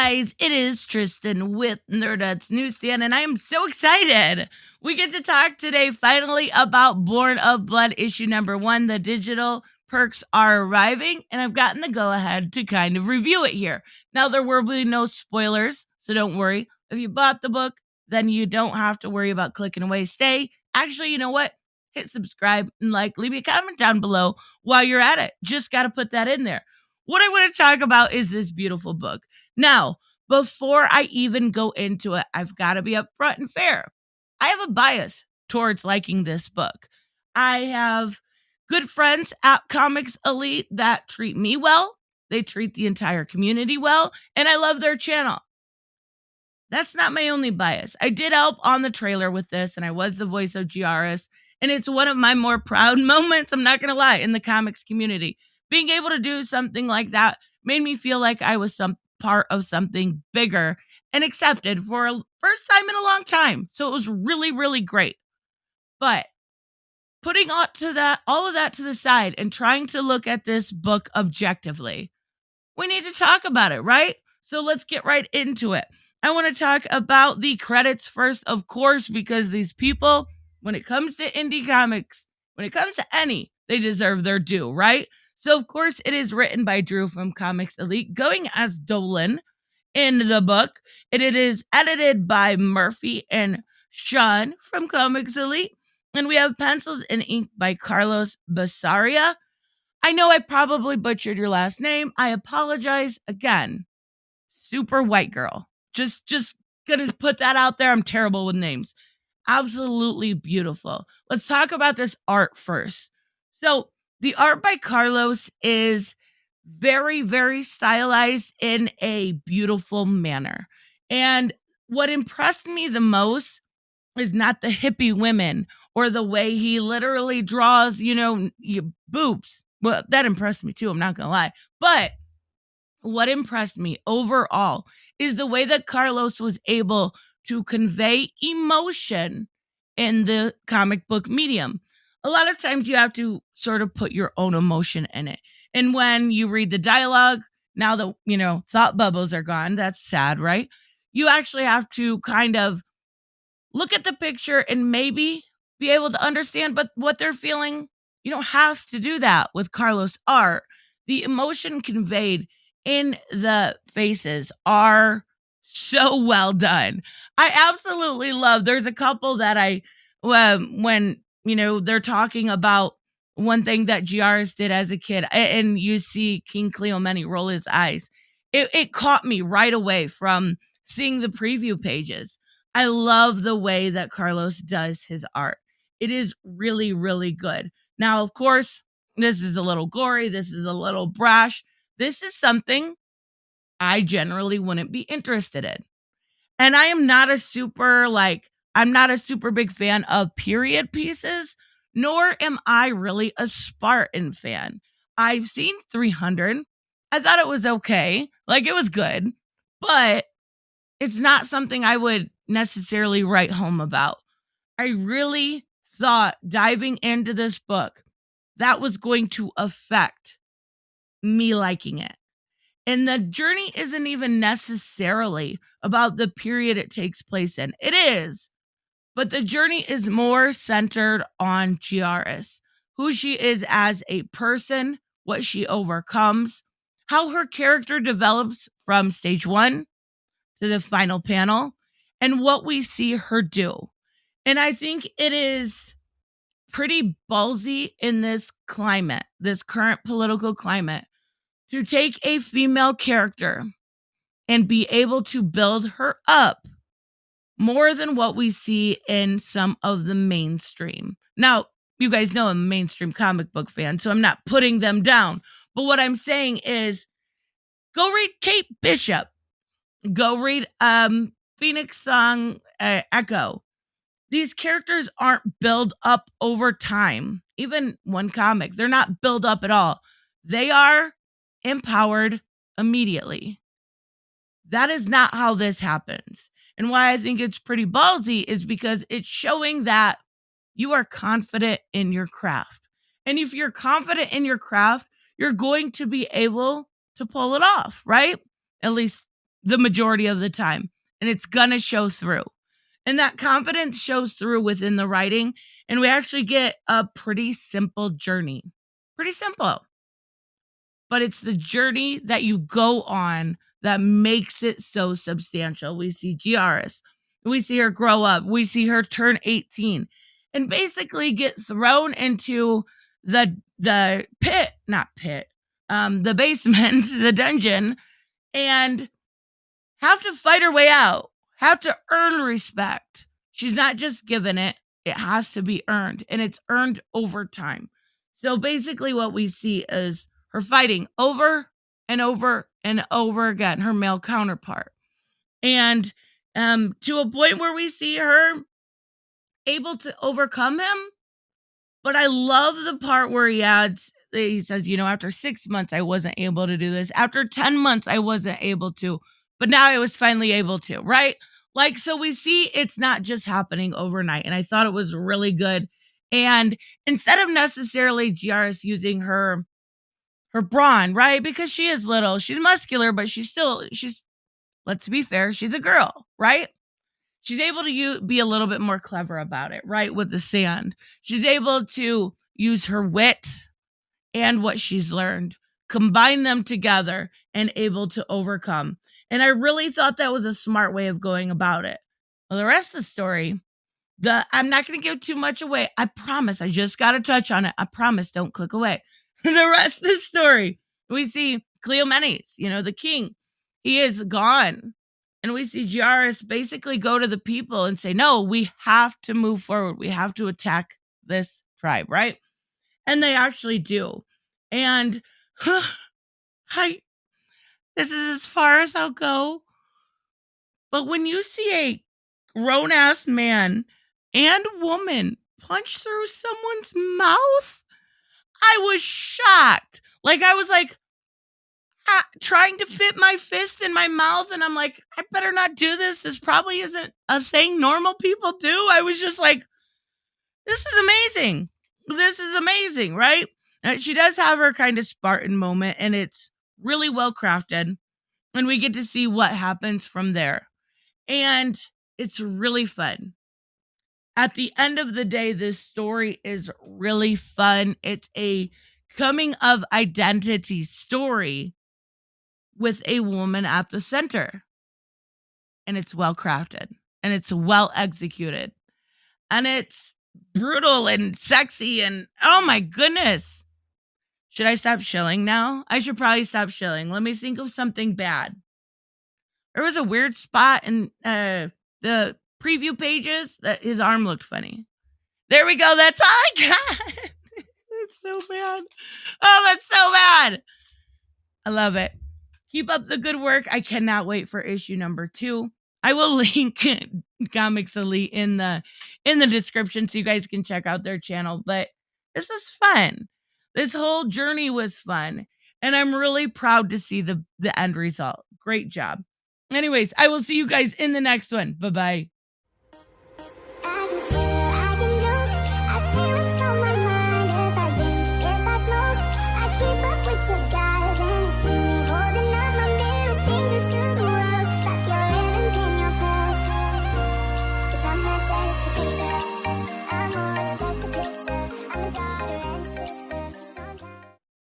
guys, it is Tristan with Nerdut's Newsstand, and I am so excited. We get to talk today finally about Born of Blood issue number 1. The digital perks are arriving, and I've gotten the go-ahead to kind of review it here. Now, there will be no spoilers, so don't worry. If you bought the book, then you don't have to worry about clicking away. Stay. Actually, you know what? Hit subscribe and leave me a comment down below while you're at it. Just got to put that in there. What I want to talk about is this beautiful book. Now, before I even go into it, I've got to be upfront and fair. I have a bias towards liking this book. I have good friends at Comics Elite that treat me well. They treat the entire community well, and I love their channel. That's not my only bias. I did help on the trailer with this, and I was the voice of Giaris, and it's one of my more proud moments, I'm not going to lie, in the comics community. Being able to do something like that made me feel like I was some part of something bigger and accepted for a first time in a long time. So it was really, really great. But putting all of that to the side and trying to look at this book objectively, we need to talk about it, right? So let's get right into it. I want to talk about the credits first, of course, because these people, when it comes to indie comics, when it comes to any, they deserve their due, right? So, of course, it is written by Drew from Comics Elite, going as Dolan in the book. And it is edited by Murphy and Sean from Comics Elite. And we have pencils and ink by Carlos Basaria. I know I probably butchered your last name. I apologize again. Super white girl. Just gonna put that out there. I'm terrible with names. Absolutely beautiful. Let's talk about this art first. So, the art by Carlos is very, very stylized in a beautiful manner. And what impressed me the most is not the hippie women or the way he literally draws, your boobs. Well, that impressed me too, I'm not going to lie. But what impressed me overall is the way that Carlos was able to convey emotion in the comic book medium. A lot of times you have to sort of put your own emotion in it. And when you read the dialogue, now that, thought bubbles are gone, that's sad, right? You actually have to kind of look at the picture and maybe be able to understand but what they're feeling. You don't have to do that with Carlos' art. The emotion conveyed in the faces are so well done. I absolutely love, there's a couple that when they're talking about one thing that Giaris did as a kid, and you see King Cleomeni roll his eyes. It caught me right away from seeing the preview pages. I love the way that Carlos does his art. It is really, really good. Now, of course, this is a little gory. This is a little brash. This is something I generally wouldn't be interested in. And I am not a super big fan of period pieces, nor am I really a Spartan fan. I've seen 300. I thought it was okay. It was good, but it's not something I would necessarily write home about. I really thought diving into this book, that was going to affect me liking it. And the journey isn't even necessarily about the period it takes place in. It is. But the journey is more centered on Giaris, who she is as a person, what she overcomes, how her character develops from stage 1 to the final panel, and what we see her do. And I think it is pretty ballsy in this climate, this current political climate, to take a female character and be able to build her up more than what we see in some of the mainstream. Now, you guys know I'm a mainstream comic book fan, so I'm not putting them down. But what I'm saying is, go read Kate Bishop. Go read Phoenix Song Echo. These characters aren't built up over time. Even one comic, they're not built up at all. They are empowered immediately. That is not how this happens. And why I think it's pretty ballsy is because it's showing that you are confident in your craft. And if you're confident in your craft, you're going to be able to pull it off, right? At least the majority of the time. And it's going to show through. And that confidence shows through within the writing. And we actually get a pretty simple journey. Pretty simple. But it's the journey that you go on that makes it so substantial. We see Giaris. We see her grow up. We see her turn 18 and basically get thrown into the basement, the dungeon, and have to fight her way out, have to earn respect. She's not just given it. It has to be earned, and it's earned over time. So basically what we see is her fighting over and over and over again, her male counterpart. And to a point where we see her able to overcome him. But I love the part where he says, after 6 months, I wasn't able to do this. After 10 months, I wasn't able to. But now I was finally able to, right? Like, so we see it's not just happening overnight. And I thought it was really good. And instead of necessarily Giaris using her brawn, right? Because she is little, she's muscular, but she's let's be fair, she's a girl, right? She's able to be a little bit more clever about it, right? With the sand. She's able to use her wit and what she's learned, combine them together, and able to overcome. And I really thought that was a smart way of going about it. Well, the rest of the story, I'm not going to give too much away. I promise. I just got to touch on it. I promise. Don't click away. The rest of the story, we see Cleomenes, the king. He is gone. And we see Giaris basically go to the people and say, no, we have to move forward. We have to attack this tribe, right? And they actually do. And this is as far as I'll go. But when you see a grown-ass man and woman punch through someone's mouth, I was shocked. Like, I was like, trying to fit my fist in my mouth, and I'm like, I better not do this. This probably isn't a thing normal people do. I was just like, this is amazing. This is amazing, right? She does have her kind of Spartan moment, and it's really well crafted, and we get to see what happens from there. And it's really fun. At the end of the day, this story is really fun. It's a coming of identity story with a woman at the center. And it's well crafted. And it's well executed. And it's brutal and sexy. And oh my goodness. Should I stop shilling now? I should probably stop shilling. Let me think of something bad. There was a weird spot in the preview pages that his arm looked funny. There we go. That's all I got. That's so bad. Oh, that's so bad. I love it. Keep up the good work. I cannot wait for issue number 2. I will link Comics Elite in the description so you guys can check out their channel. But this is fun. This whole journey was fun. And I'm really proud to see the end result. Great job. Anyways, I will see you guys in the next one. Bye-bye. I'm a